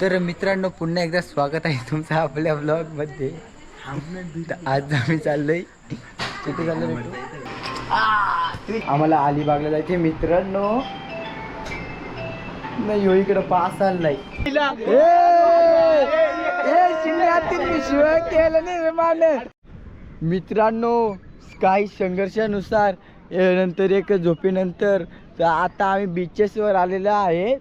तर मित्रांनो पुन्हा एकदा स्वागत आहे तुमचं आपल्या ब्लॉग मध्ये. आज आम्ही चाललोय कुठे चाललोय आम्हाला अलिबागला जायचे मित्रांनो. नाही हो इकडं पास आलाय मित्रांनो. काही संघर्षानुसार नंतर एक झोपेनंतर तर आता आम्ही बीचेसवर आलेलो आहे.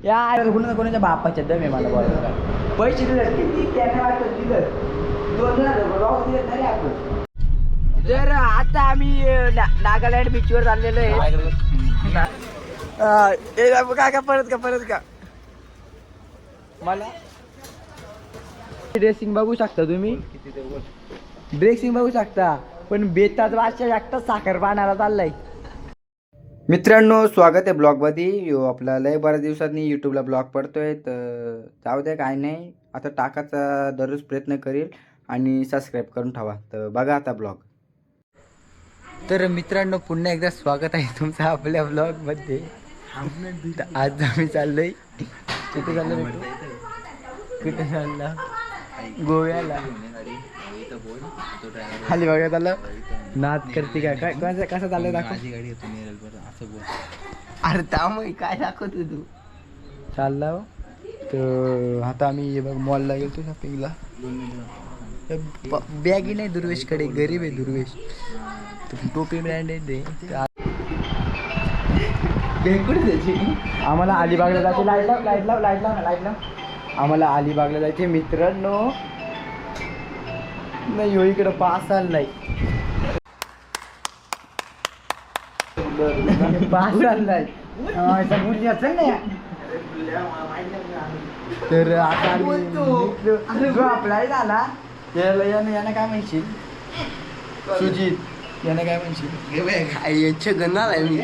या कोणाच्या बापाच्या दम आहे मला बोलायला. पैसे दिले किती तर आता आम्ही नागालँड बीचवर चाललेलो आहे. का परत का मला ड्रेसिंग बघू शकता तुम्ही. ड्रेसिंग बघू शकता पण बेताच वाजच्या एकटा साखर पाण्याला चाललाय. मित्रांनो स्वागत आहे ब्लॉगमध्ये. आपला लय बऱ्याच दिवसांनी यूट्यूबला ब्लॉग पडतोय तर जाऊ द्या काय नाही. आता टाकायचा दररोज प्रयत्न करेल आणि सबस्क्राईब करून ठेवा. तर बघा आता ब्लॉग. तर मित्रांनो पुन्हा एकदा स्वागत आहे तुमचं आपल्या ब्लॉगमध्ये. आज आम्ही चाललोय कुठे चाललो कुठे चालला गोव्याला. खाली बघा त्याला नाद करते का काय कसं चाललंय दाखव. अरे त्यामुळे काय दाखवतो तू चालला. तर आता आम्ही बघ मॉलला गेलो शॉपिंगला. बॅगी नाही दुर्वेशकडे, गरीब आहे दुर्वेश. टोपी ब्रँडेड आहे. आम्हाला अलिबागला जायचे. लाईट लाव. आम्हाला अलिबागला जायचे मित्रांनो. नाही हो इकडं पास आलाय. पास आलाय तर आता जो अप्लाय झाला यानं काय म्हणशील सुजित. यानं काय म्हणशील याच्या गणणार आहे मी.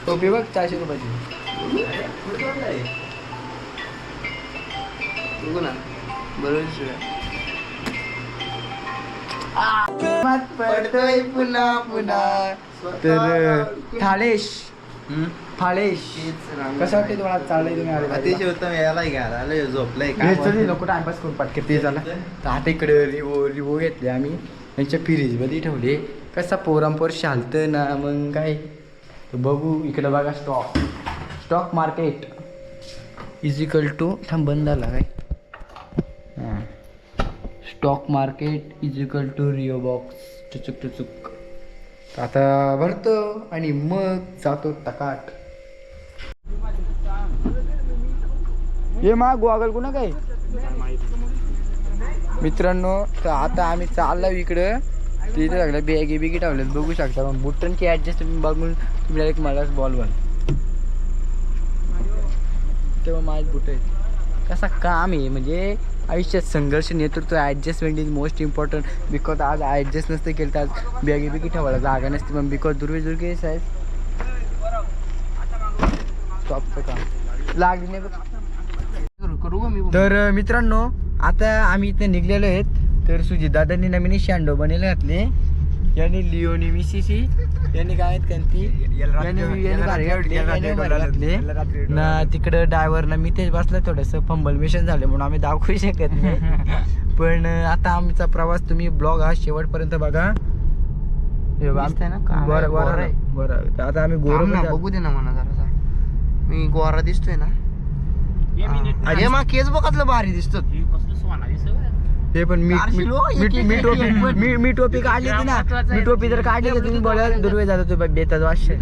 टोपी बघ 400 रुपयाची. पडतोय पुन्हा पुन्हा. तर फाळेश कसं वाटतं तुम्हाला चाललंय तुम्ही नको टाइमपास करून पाटके ते झाला. तर आता इकडे रिवो घेतले आम्ही. यांच्या फ्रीजमध्ये ठेवले. कसा पोरांपोर शालतं ना मग काय. बघू इकडे बघा स्टॉक मार्केट इजिकल टू थांब बंद झाला काय. हां स्टॉक मार्केट इजिकल टू रिओ बॉक्स टुचुक. आता भरतो आणि मग जातो टकाट. हे मा गोगल कुणा काय मित्रांनो. तर आता आम्ही चाललो इकडं. तिथे सगळं बॅगी ठेवल्यात बघू शकता. मग बुटन की ॲडजस्ट तुम्ही बघून तुम्ही डायरेक्ट मला बॉल बॉल तेव्हा माझे बुट आहेत. कसा काम आहे म्हणजे आयुष्यात संघर्ष नेतृत्व. Adjustment is most important. Because आज ॲडजस्ट नसतं केलं तर आज बॅगी ठेवायला जागा नसते. मग बिकॉज दुर्गे साहेब स्टॉपचं काम लागली नाही. तर मित्रांनो आता आम्ही इथे निघलेलो आहेत. तर सुजित दादांनी नवीन शँडो बनेले घातले. यांनी लिओनी मिसीसी यांनी काय आहेत कंती ना. तिकडं ड्रायव्हरला मी तेच बसलं. थोडंसं फंबल मिशन झालं म्हणून आम्ही दाखवू शकत नाही. पण आता आमचा प्रवास तुम्ही ब्लॉग हा शेवटपर्यंत बघा. बरं आता आम्ही गोरा बघू दे ना मला जरा. मी गोरा दिसतोय ना. अरे मग केस बघतलं भारी दिसतो ते. पण मी टोपी काढली होती ना. मी टोपी जर काढली तर तुम्ही बोलाल दुर्वे जातो तो बेताच वाशे.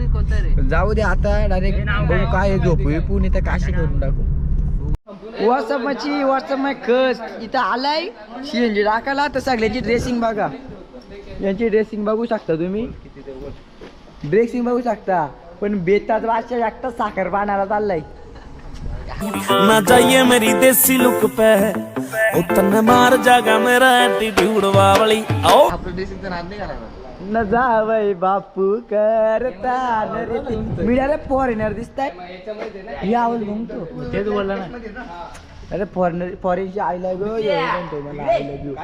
जाऊ दे आता डायरेक्ट बघू काय झोपू पुणे तर काशी करून टाकू. व्हॉट्सअप माय कस इथं आलाय सीएनजी टाकायला. तर सगळ्याची ड्रेसिंग बघा. यांची ड्रेसिंग बघू शकता तुम्ही. ड्रेसिंग बघू शकता पण बेताच वाशे एकटा साखर पाण्याला चाललाय. ना जाइए मेरी देसी लुक पे उतने मार जागा मेरा एटीट्यूड वावली. आओ आपलं ड्रेसिंगचा नाद नाही घालायला. न जावय बापू करता मीडियाला फॉरेनर दिसताय. ही आवाज म्हणतो तेच बोलला ना. अरे फॉरेनची आय लव्ह यू म्हणतो मला. I love you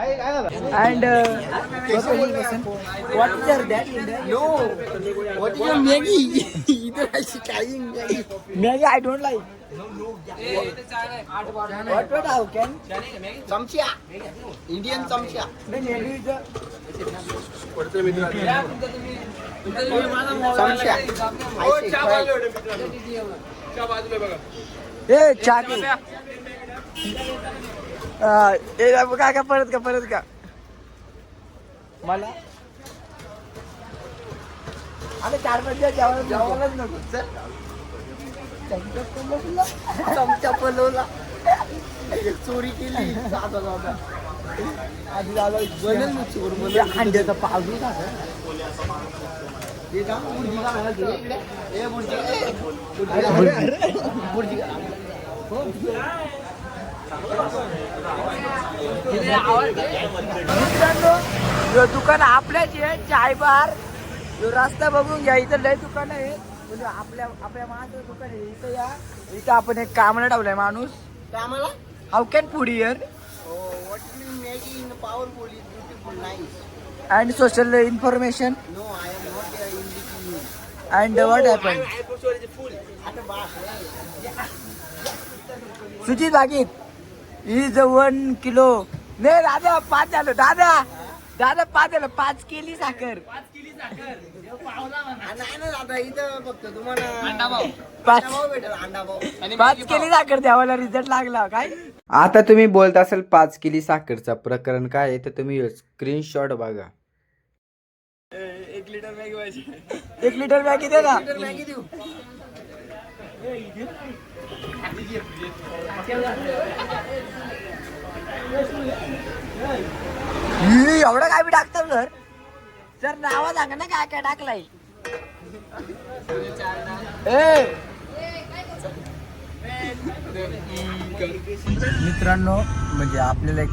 and what is that no what is Maggi. काही Maggi I don't like what how can चमचा इंडियन चमचा परत का मला आता 4-5 दिवस जेवायलाच नको चल चमचा पलवला चोरी केली आधी दादा बनेल मग चोर मला अंड्याचा पाव दे ना दुकान आपल्याच आहे चाय बार रस्ता बघून घ्या इथं लय दुकान आहे आपल्या माणसाचं दुकान आहे इथं या इथं आपण एक कामाला ठेवलाय माणूस कामाला how can food here Maggi in powerful is beautiful nice and social information no I am not in this and what happen Sujit बागीत इज 1 किलो नाही दादा 5 झालं दादा 5 झालं 5 केली साखर नाही ना दादा इथं फक्त तुम्हाला 5 केली साखर द्यावाला रिझल्ट लागला काय आता तुम्ही बोलत असाल 5 केली साखरचा प्रकरण काय आहे तर तुम्ही स्क्रीनशॉट बघा 1 लिटर मॅगी पाहिजे 1 लिटर मॅगी दे ना मॅगी देऊ एवढं काय बी टाकतं सर नावा सांगा ना काय काय टाकलाय मित्रांनो म्हणजे आपल्याला एक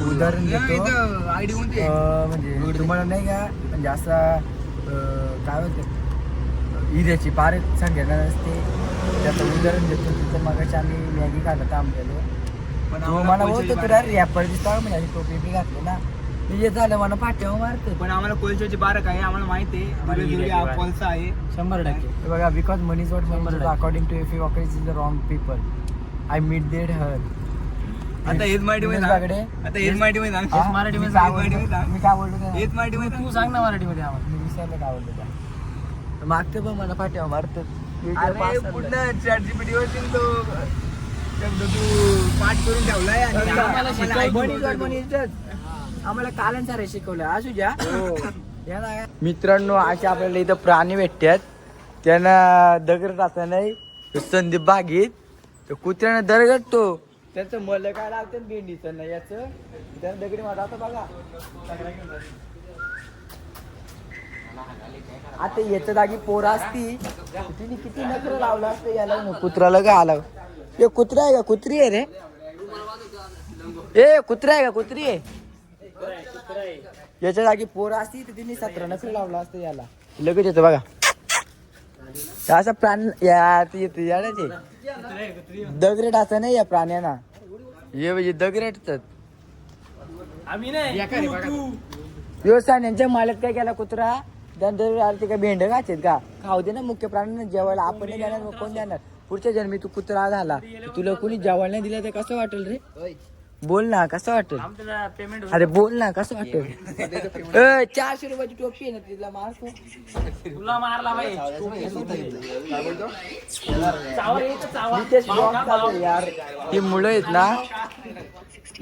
उदाहरण देतो आयडी म्हणजे तुम्हाला नाही का म्हणजे असा काय होतं ईद्याची पार सांगायला नसते त्याचं उदाहरण देतो तिथं मगाशी आम्ही मॅगी खाल्लं तर आमच्यालो पण मला बोलतो तुला रॅपर दिसता म्हणजे टोपी बी घातली ना हे झालं मला पाठ्यावर मारतो पण आम्हाला कोलशाची बारक आहे आम्हाला माहिती आहे कोलसा आहे 100% बघा because money is what 100% according to if you वॉकेज is the wrong people I meet देड हर आता हेच मराठीमध्ये आता हेच मराठीमध्ये मराठीमध्ये मी काय बोलतो हेच मराठीमध्ये तू सांग ना मराठीमध्ये आम्हाला मी विसरलं काय बोलतो मागते पण मला पाठ्यावर मारतो पूर्ण ChatGPT वरती तो तू पाठ करून ठेवलाय आणि आम्हाला कालंचार शिकवलं असू द्या मित्रांनो असे आपल्याला इथं प्राणी भेटतात त्यांना दगड असं नाही संदीप बागीत तर कुत्र्यानं दरगडतो त्यांचं मल काय लागतं भेंडीचं नाही याचं त्यानं दगडी मारत आता बघा आता याच्या जागी पोरा असती तिने किती नखरं लावलं असतं याला कुत्र्याला का आला हे कुत्रा आहे का कुत्री आहे रे ए कुत्रा आहे का कुत्री आहे याच्या जागी पोरं असती तर तिने 17 नखरं लावलं असतं याला लगेच येतं बघा असा प्राणी याचे दगरेट असं नाही या प्राण्यांना हे दगरेटतात व्यवसाय यांच्या मालक काय केला कुत्रा ते काय भेंड घाचेत का खाऊ दे ना मुख्य प्राण्यांना जेवायला आपण नाही देणार मग कोण देणार पुढच्या जन्मी तू कुत्रा झाला तुला कोणी जेवायला नाही दिलं तर कसं वाटेल रे बोल ना कसं वाटेल अरे बोल ना कसं वाटेल 400 रुपयाची टोपी आहे ना तिला मार तुला मारला यार ही मुलं आहेत ना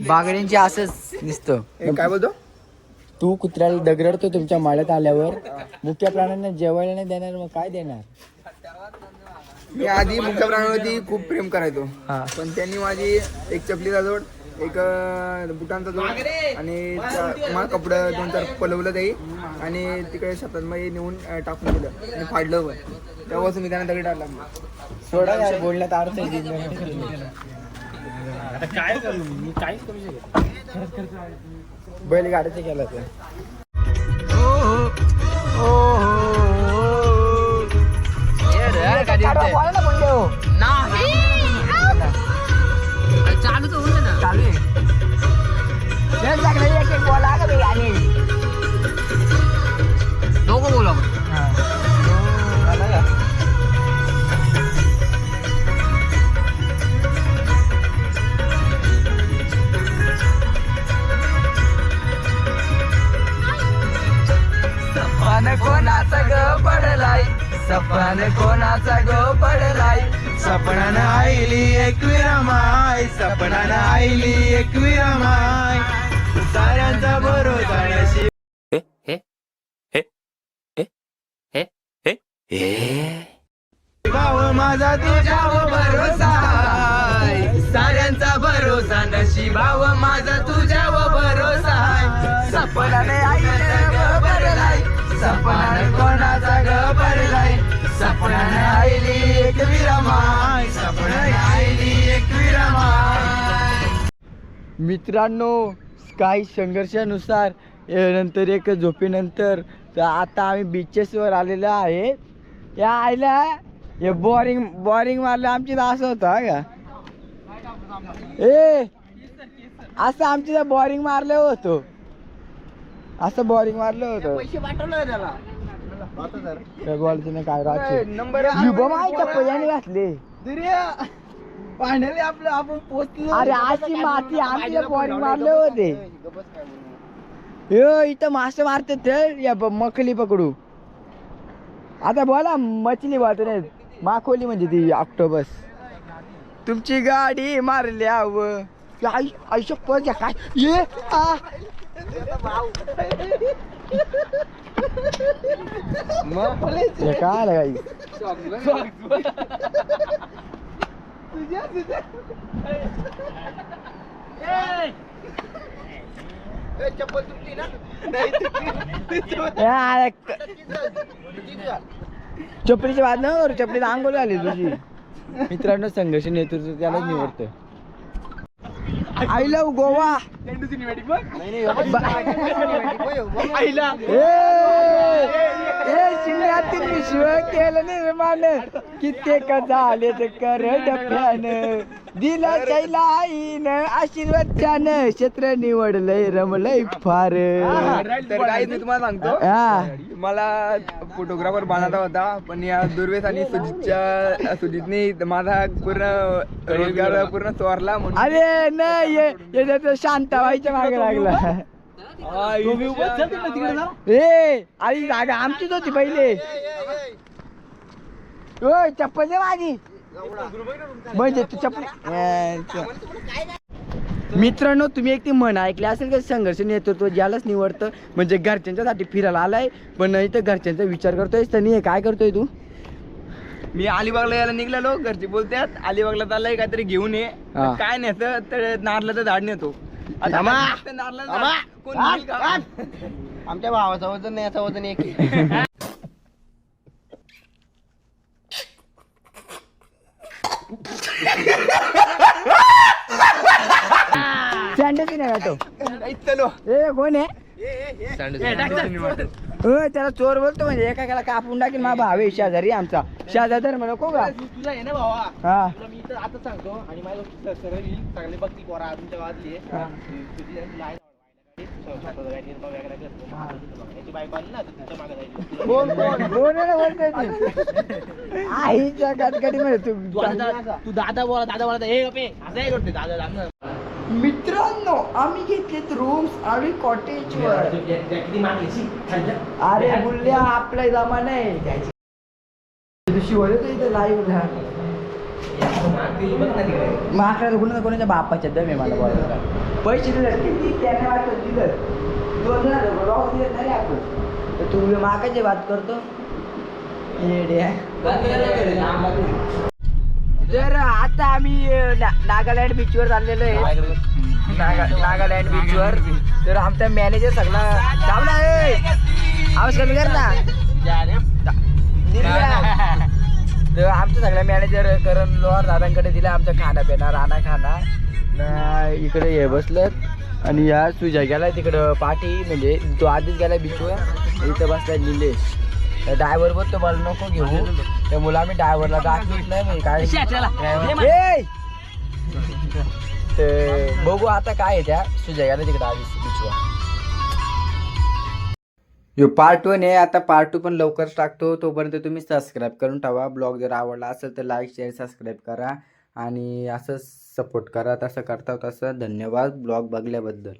बागड्यांची असंच दिसतं काय बोलतो तू कुत्र्याला दगडतो तुमच्या माळ्यात आल्यावर मुख्य प्राण्यांना जेवायला नाही देणार मग काय देणार मी आधी मुख्य प्राण्यांवरती खूप प्रेम करायचो पण त्यांनी माझी एक चपलीचा जोड एक बुटांचा जोड आणि मला कपडे 2-4 पलवलं ते आणि तिकडे शेतात मध्ये नेऊन टाकून दिलं आणि फाडलं पण तेव्हापासून मी त्यांना दगड टाकला सोडा काय बोलण्यात अर्थ आता काय करू मी काहीच करू शकत बैलगाड्याचे केलं ते चालू तर होतं ना चालू आहे एक बोला का आणि दोघं बोला सपनाने कोणाचा गो पडलाय सपनानं आईली एकविरा माय सपनानं आईली एकविरा माय साऱ्यांचा भरोसा नशीब भाव माझा तुझ्यावर भरोसा आहे. साऱ्यांचा भरोसा नशिबाव माझा तुझ्यावर भरोसा आहे. सपनाने आईने ग भरलाय सपनाने कोणाचा ग भरलाय सपनाने आईली एक विरमाय सपनाने आईली एक विरमाय. मित्रांनो काही संघर्षानुसार नंतर एक झोपेनंतर तर आता आम्ही बीचेसवर आलेलो आहे. या आईला हे बोरिंग मारलं आमची तर असं होतं का ए असं आमची तर बोरिंग मारलं होतं असं बोरिंग मारलं होतं पैसे पाठवलं त्याला बोलायचं नाही काय राहते नंबर पहिल्याने घातले पाण्याने आपलं आपण पोचलो अरे अशी माती आमची बोरिंग मारले होते इथं मासे मारते ते मखली पकडू आता बोला मछली बोलतो नाही माखोली म्हणजे ती ऑक्टोबस तुमची गाडी मारल्यावर आयुष्य पळच्या काय ये काय आलं काही चप्पल तुटली ना चपलीची बात ना चपलीला आंघोळ आली तुझी. मित्रांनो संघर्ष नेतृत्व त्यालाच निवडतं. आय लव्ह गोवा शिमल्यातील विश्व केलं निर्माण कित्येक झाले कर डफ्यानं दिलं चैला आईन आशीर्वाद त्यानं क्षेत्र निवडलंय रमलंय फार. तर काही मी तुम्हाला सांगतो मला फोटोग्राफर बनायचा होता पण या दुर्वेश आणि सुजितने माझा पूर्ण रोजगार पूर्ण चोरला म्हणून. अरे नाही शांत व्हायच्या मागे लागला ए आई जागा आमचीच होती पहिले चप्पल दे माझी म्हणजे तू चप्पल. मित्रांनो तुम्ही एक ती म्हण ऐकली असेल का संघर्ष नेतृत्व ज्यालाच निवडतं म्हणजे घरच्यांच्यासाठी फिरायला आलाय पण इथं घरच्यांचा विचार करतोय तनी काय करतोय तू. मी अलिबागला यायला निघलेलो घरचे बोलतात अलिबागला चाललंय काहीतरी घेऊन ये काय नेतं तर नारळाचं झाड नेतो. आमच्या भावाचं वजन नाही याचं वजन एक कोण आहे त्याला चोर बोलतो म्हणजे एकाला कापून टाकेल मा भाव आहे शेजारी आमचा शेजार म्हणा को का तुझा आहे ना भावा हा मी तर आता सांगतो आणि माझ्या चांगली बघती पोरा तुमच्या गावातली आईच्या कटकटी मध्ये तू दादा बोला हे असं करते दादा. मित्रांनो आम्ही घेतलेत रूम्स आणि कॉटेज वर. अरे बुल्ल्या आपला जमा नाही इथं लाईव्ह माकडाला कुणा कोणाच्या बापाच्या दमे मला बोलायला पैसे दिले किती त्याने वाटत दिलं 2000 दिले नाही आपण तर तू माकाची बात करतो. तर आता आम्ही नागालँड बीचवर चाललेलो आहे. नागालँड बीचवर तर आमचा मॅनेजर सगळा थांबला आवाज कमी कर ना. तर आमचा सगळा मॅनेजर करण लोहार दादांकडे दिला आमचा खाना पिना राणा खाना. इकडे हे बसलं आणि या सुजा गेला तिकडं पाठी म्हणजे तो आधीच गेला बीचवर इथं बसला निलेश. ड्रायव्हर बोलतो मला नको घेऊ त्यामुळे आम्ही ड्रायव्हरला दाखवत नाही म्हणजे काय तर बघू आता काय आहे त्या सुजा गेला तिकडं आधीच बीचवर. यो पार्ट 1 आहे आता पार्ट 2 पण लवकरच टाकतो. तोपर्यंत तुम्ही सबस्क्राईब करून ठेवा. ब्लॉग जर आवडला असेल तर लाईक शेअर सबस्क्राईब करा आणि असं सपोर्ट करा. तसं करता तसं धन्यवाद ब्लॉग बघल्याबद्दल.